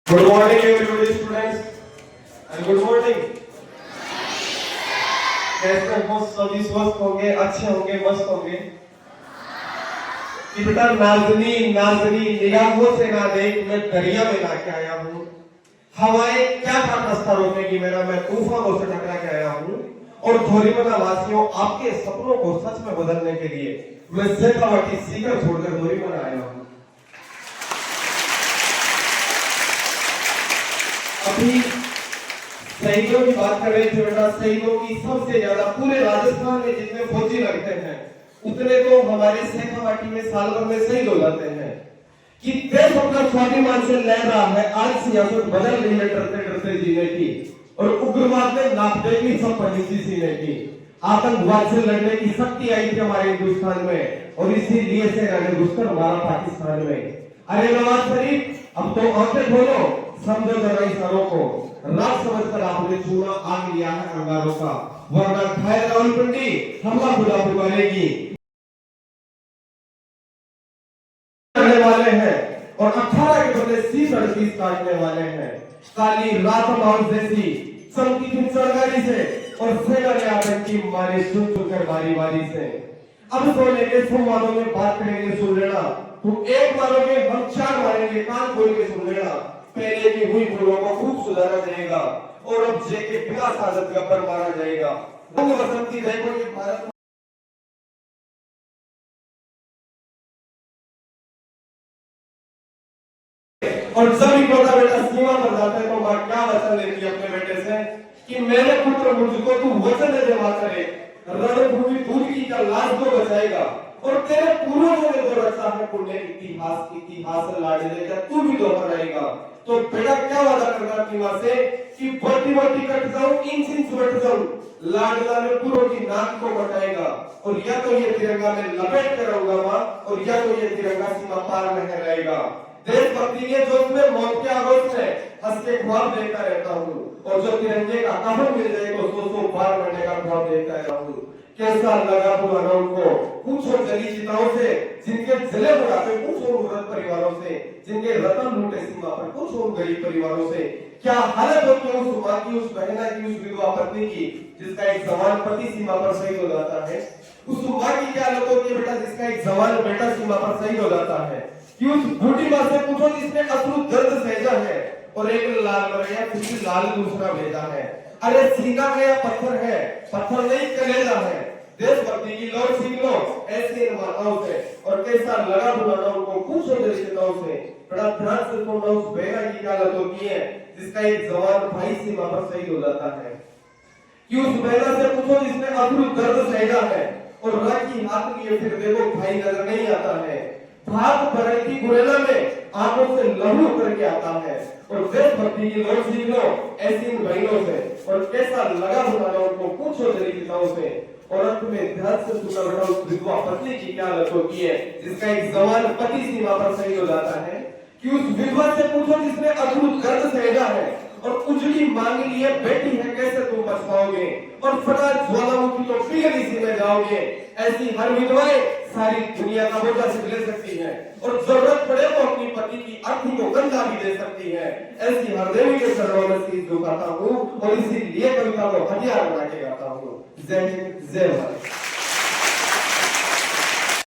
Good morning, everybody, students, and good morning. कैसे हो? सभी स्वस्थ होंगे, अच्छे होंगे, मस्त होंगे। कि बेटा नाज़नीन नाज़नीन निगाहों से ना देख, मैं दरिया में लाके आया हूँ। हवाएं क्या था रास्ता रोकेगी मेरा, मैं तूफानों से टकरा के आया हूँ। और धोरीमना वासियों, आपके सपनों को सच में बदलने के लिए मैं शेखावाटी सीकर छोड़कर धोरीमना आया हूँ। अभी शहीदों की बात कर रहे थे बेटा, शहीदों की सबसे ज्यादा पूरे राजस्थान में जितने फौजी लगते हैं उतने तो हमारे शेखावाटी में साल भर में शहीद हो जाते हैं। कि देश अपना स्वाभिमान से लड़ रहा है, आज सियासत बदल रही है डरते डरते जीने की, और उग्रवाद में नापदेगी सब पॉलिसी सीने की। आतंकवाद से लड़ने की शक्ति आई थी हमारे हिंदुस्तान में, और इसीलिए सेना ने घुसकर मारा पाकिस्तान में। अरे नवाज शरीफ, अब तो आंखें खोलो, समझो जरा इशारों को, रात समझकर आपने चूना आग लिया है अंगारों का, वरना खाए रावलपिंडी हमला खुदा पुकारेगी। करने वाले हैं और 18 के बदले 30-38 काटने वाले हैं। काली रात माउस जैसी चमकी थी सरकारी से, और सेना ने आतंकी मारे सुन सुनकर बारी बारी से। अब सोने के संवादों में बात करेंगे, सुन लेना। तुम एक मारोगे, हम 4 मारेंगे, कान खोल के सुन लेना। पहले की हुई भूलों को खूब सुधारा जाएगा, और अब जे के बिना साजत गब्बर मारा जाएगा। रंग बसंती देखोगे भारत, और जब इकलौता बेटा सीमा पर जाता है तो मां क्या वचन लेती है अपने बेटे से कि मेरे पुत्र मुझको तू वचन दे देवा करे, रणभूमि दूर की क्या लाश को बचाएगा, और तेरे पूर्वजों ने जो रचा है पुण्य इतिहास लाडले का तू भी दोहराएगा। तो बेटा क्या वादा करना अपनी मां से कि बढ़ती बढ़ती कट जाऊं, इंच इंच बढ़ जाऊं, लाडला ने पूर्व की नाक को कटाएगा, और या तो ये तिरंगा में लपेट कर रहूंगा मां, और या तो ये तिरंगा सीमा पार में रहेगा। देशभक्ति के जोश में, मौत के आगोश में हंस के ख्वाब देखता रहता हूँ, और जो तिरंगे का कफन मिल जाए तो 100 बार मरने का ख्वाब देखता रहता हूँ। कैसा लगा पुराना उनको, पूछो जली चिताओं से जिनके जले बुढ़ापे, पूछो मृत परिवारों से जिनके रतन लूटे सीमा पर, पूछो गरीब परिवारों से क्या हालत होती है उस माँ की, उस बहना की, उस विधवा पत्नी की जिसका एक जवान पति सीमा पर शहीद हो जाता है। उस माँ की क्या हालत होती है बेटा जिसका एक जवान बेटा सीमा पर शहीद हो जाता है। कि उस बूढ़ी माँ से पूछो जिसने अश्रु दर्द सहेजा है, और एक लाल मरैया फिर भी लाल दूसरा भेजा है। अरे सीना है या पत्थर है, पत्थर नहीं कलेजा है। देशभक्ति की लौट सीख लो ऐसे माताओं से, और कैसा लगा बुलाना उनको, पूछो रिश्तेदारों से। बड़ा ध्यान से सुनना उस बहना की क्या हालत होती है जिसका एक जवान भाई सीमा पर शहीद हो जाता है। कि उस बहना से पूछो जिसने अश्रु दर्द सहेजा है, और राखी हाथ लिए फिर देखो भाई नजर नहीं आता है। भाग भरे की गुरेला में आंखों से लहू करके आता है, और देशभक्ति की लौट सीख लो ऐसी इन बहनों से, और कैसा लगा बुलाना उनको, पूछो जरी पिताओं से। और अंत में ध्यान से सुना बेटा उस विधवा पत्नी की क्या हालत होती है जिसका एक जवान पति सीमा पर शहीद हो जाता है। कि उस विधवा से पूछो जिसने अश्रु दर्द सहेजा है, और उजली मांग लिए बेटी है कैसे तुम बचवाओगे, और फटा ज्वालामुखी तो पिघली सी में जाओगे। ऐसी हर विधवाएं सारी दुनिया का बोझा सिख ले सकती है, और जरूरत पड़े तो अपनी पति की अर्थी को कंधा भी दे सकती है। ऐसी हर देवी के चरणों में शीश झुकाता हूँ, और इसीलिए कविता को हथियार बना के गाता हूँ। जय हिंद, जय भारत।